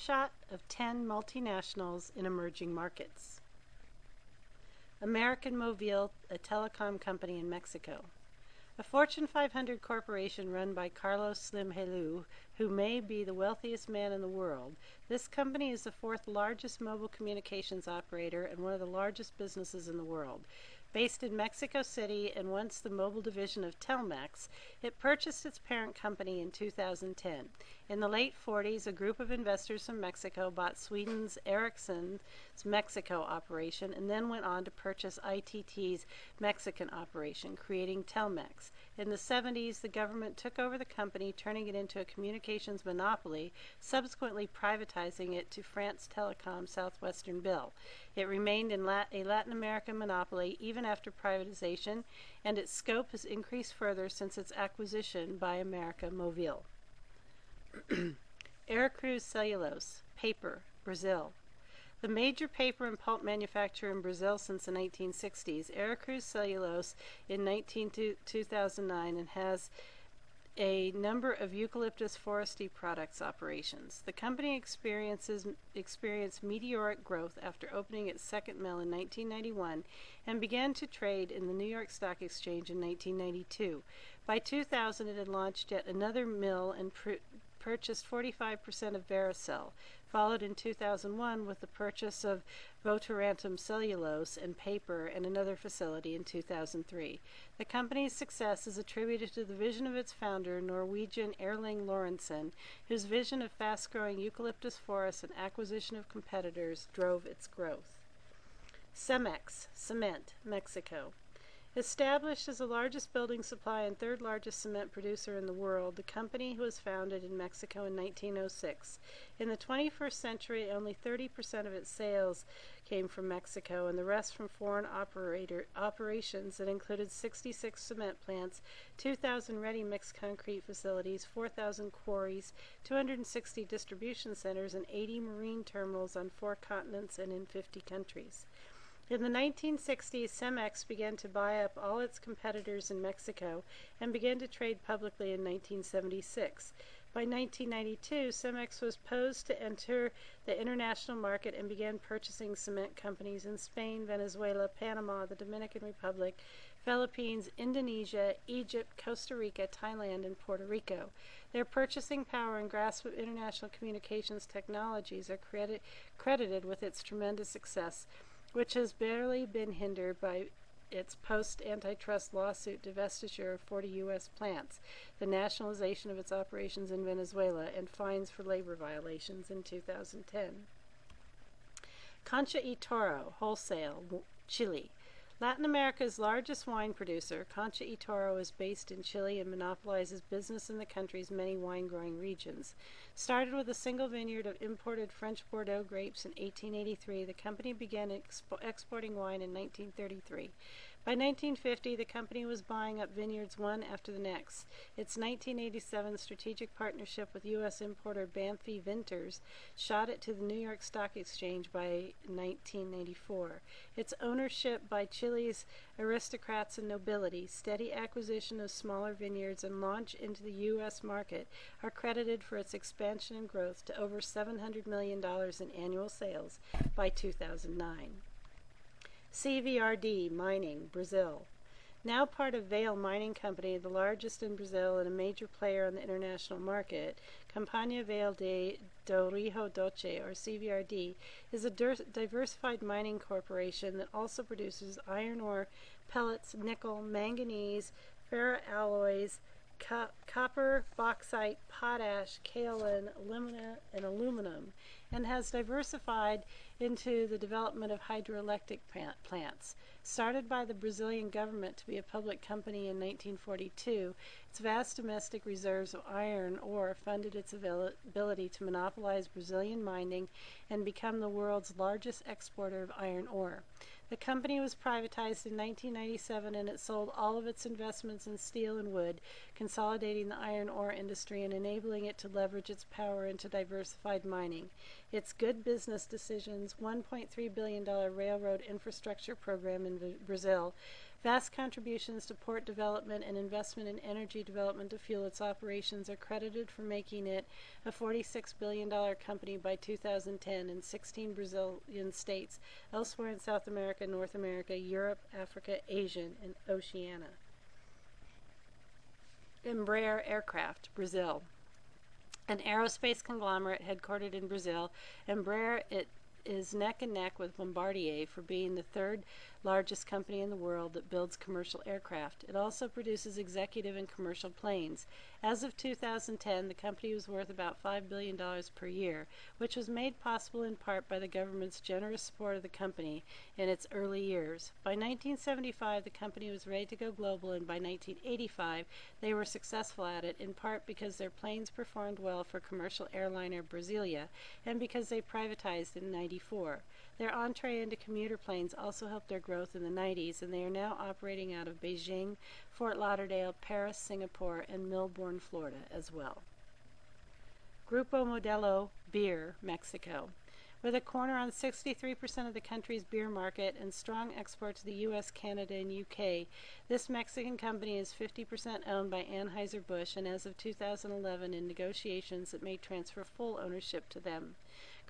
snapshot of 10 multinationals in emerging markets. American Mobile, a telecom company in Mexico. A Fortune 500 corporation run by Carlos Slim Helú, who may be the wealthiest man in the world, this company is the fourth largest mobile communications operator and one of the largest businesses in the world. Based in Mexico City and once the mobile division of Telmex, it purchased its parent company in 2010. In the late 40s, a group of investors from Mexico bought Sweden's Ericsson's Mexico operation and then went on to purchase ITT's Mexican operation, creating Telmex. In the 70s, the government took over the company, turning it into a communications monopoly, subsequently privatizing it to France Telecom Southwestern Bill. It remained a Latin American monopoly even after privatization, and its scope has increased further since its acquisition by America Mobile. Aracruz Cellulose, paper, Brazil. The major paper and pulp manufacturer in Brazil since the 1960s, Aracruz Cellulose in 2009 and has a number of eucalyptus forestry products operations. The company experienced meteoric growth after opening its second mill in 1991 and began to trade in the New York Stock Exchange in 1992. By 2000, it had launched yet another mill and purchased 45% of Vericel, followed in 2001 with the purchase of Votorantim Cellulose and Paper and another facility in 2003. The company's success is attributed to the vision of its founder, Norwegian Erling Lorentzen, whose vision of fast-growing eucalyptus forests and acquisition of competitors drove its growth. Cemex, Cement, Mexico. Established as the largest building supply and third largest cement producer in the world, the company was founded in Mexico in 1906. In the 21st century, only 30% of its sales came from Mexico and the rest from foreign operations that included 66 cement plants, 2,000 ready-mix concrete facilities, 4,000 quarries, 260 distribution centers, and 80 marine terminals on 4 continents and in 50 countries. In the 1960s, Cemex began to buy up all its competitors in Mexico and began to trade publicly in 1976. By 1992, Cemex was poised to enter the international market and began purchasing cement companies in Spain, Venezuela, Panama, the Dominican Republic, Philippines, Indonesia, Egypt, Costa Rica, Thailand, and Puerto Rico. Their purchasing power and grasp of international communications technologies are credited with its tremendous success, which has barely been hindered by its post-antitrust lawsuit divestiture of 40 U.S. plants, the nationalization of its operations in Venezuela, and fines for labor violations in 2010. Concha y Toro, wholesale, Chile. Latin America's largest wine producer, Concha y Toro is based in Chile and monopolizes business in the country's many wine-growing regions. Started with a single vineyard of imported French Bordeaux grapes in 1883, the company began exporting wine in 1933. By 1950, the company was buying up vineyards one after the next. Its 1987 strategic partnership with U.S. importer Banffy Vintners shot it to the New York Stock Exchange by 1994. Its ownership by Chile's aristocrats and nobility, steady acquisition of smaller vineyards, and launch into the U.S. market are credited for its expansion and growth to over $700 million in annual sales by 2009. CVRD Mining, Brazil. Now part of Vale Mining Company, the largest in Brazil and a major player on the international market, Companhia Vale do Rio Doce, or CVRD, is a diversified mining corporation that also produces iron ore, pellets, nickel, manganese, ferroalloys, copper, bauxite, potash, kaolin, alumina, and aluminum, and has diversified into the development of hydroelectric plants. Started by the Brazilian government to be a public company in 1942, its vast domestic reserves of iron ore funded its ability to monopolize Brazilian mining and become the world's largest exporter of iron ore. The company was privatized in 1997 and it sold all of its investments in steel and wood, consolidating the iron ore industry and enabling it to leverage its power into diversified mining. Its good business decisions, $1.3 billion railroad infrastructure program in Brazil, Vast contributions to port development and investment in energy development to fuel its operations are credited for making it a $46 billion company by 2010 in 16 Brazilian states, elsewhere in South America, North America, Europe, Africa, Asia, and Oceania. Embraer Aircraft, Brazil. An aerospace conglomerate headquartered in Brazil, Embraer is neck and neck with Bombardier for being the third largest company in the world that builds commercial aircraft. It also produces executive and commercial planes. As of 2010, the company was worth about $5 billion per year, which was made possible in part by the government's generous support of the company in its early years. By 1975, the company was ready to go global, and by 1985, they were successful at it, in part because their planes performed well for commercial airliner Brasilia, and because they privatized in '94. Their entree into commuter planes also helped their growth in the '90s, and they are now operating out of Beijing, Fort Lauderdale, Paris, Singapore, and Melbourne, Florida as well. Grupo Modelo Beer, Mexico. With a corner on 63% of the country's beer market and strong export to the U.S., Canada, and UK, this Mexican company is 50% owned by Anheuser-Busch, and as of 2011 in negotiations it may transfer full ownership to them.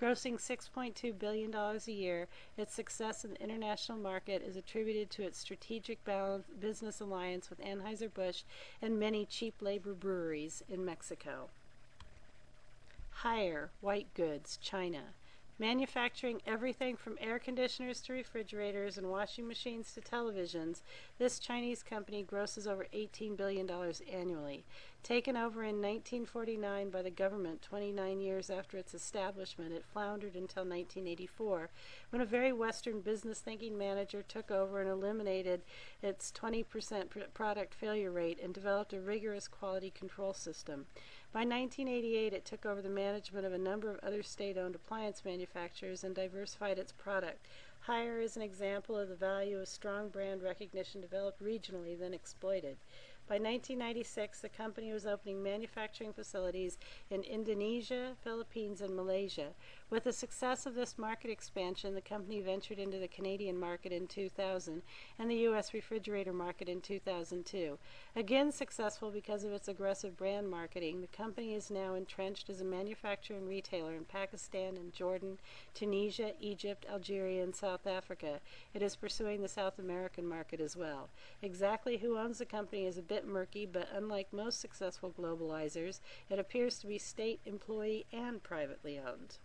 Grossing $6.2 billion a year, its success in the international market is attributed to its strategic business alliance with Anheuser-Busch and many cheap labor breweries in Mexico. Haier, white goods, China. Manufacturing everything from air conditioners to refrigerators and washing machines to televisions, this Chinese company grosses over $18 billion annually. Taken over in 1949 by the government 29 years after its establishment, it floundered until 1984, when a very Western business-thinking manager took over and eliminated its 20% product failure rate and developed a rigorous quality control system. By 1988, it took over the management of a number of other state-owned appliance manufacturers and diversified its product. Haier is an example of the value of strong brand recognition developed regionally, then exploited. By 1996, the company was opening manufacturing facilities in Indonesia, Philippines, and Malaysia. With the success of this market expansion, the company ventured into the Canadian market in 2000 and the U.S. refrigerator market in 2002. Again successful because of its aggressive brand marketing, the company is now entrenched as a manufacturer and retailer in Pakistan and Jordan, Tunisia, Egypt, Algeria, and South Africa. It is pursuing the South American market as well. Exactly who owns the company is a bit murky, but unlike most successful globalizers, it appears to be state, employee, and privately owned.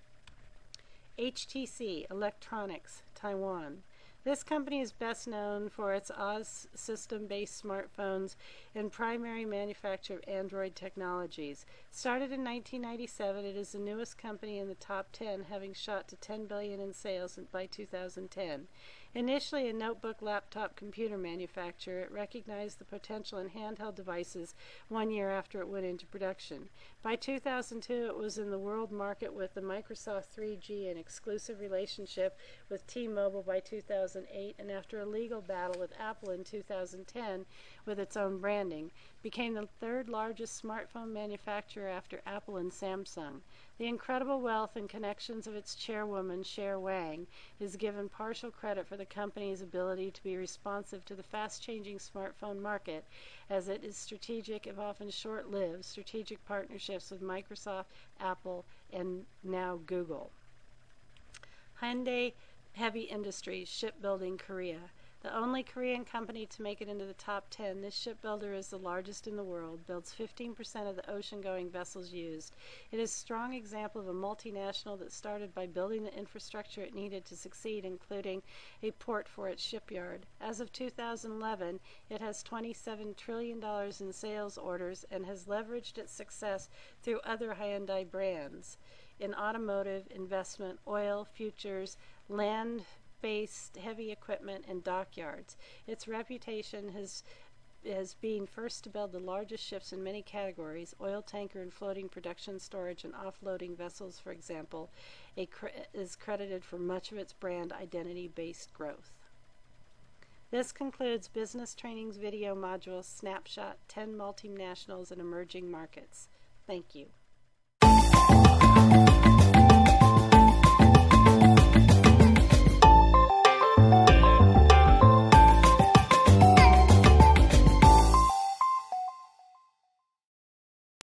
HTC Electronics, Taiwan. This company is best known for its OS system-based smartphones and primary manufacture of Android technologies. Started in 1997, it is the newest company in the top 10, having shot to $10 billion in sales by 2010. Initially a notebook laptop computer manufacturer, it recognized the potential in handheld devices 1 year after it went into production. By 2002, it was in the world market with the Microsoft 3G, an exclusive relationship with T-Mobile by 2008, and after a legal battle with Apple in 2010 with its own branding, became the third largest smartphone manufacturer after Apple and Samsung. The incredible wealth and connections of its chairwoman, Cher Wang, is given partial credit for the company's ability to be responsive to the fast-changing smartphone market, as it is strategic, if often short-lived, strategic partnerships with Microsoft, Apple, and now Google. Hyundai Heavy Industries, Shipbuilding, Korea. The only Korean company to make it into the top 10, this shipbuilder is the largest in the world, builds 15% of the ocean-going vessels used. It is a strong example of a multinational that started by building the infrastructure it needed to succeed, including a port for its shipyard. As of 2011, it has $27 trillion in sales orders and has leveraged its success through other Hyundai brands in automotive, investment, oil, futures, land-based heavy equipment, and dockyards. Its reputation as being first to build the largest ships in many categories, oil tanker and floating production storage and offloading vessels, for example, is credited for much of its brand identity-based growth. This concludes Business Training's video module, Snapshot, 10 Multinationals in Emerging Markets. Thank you.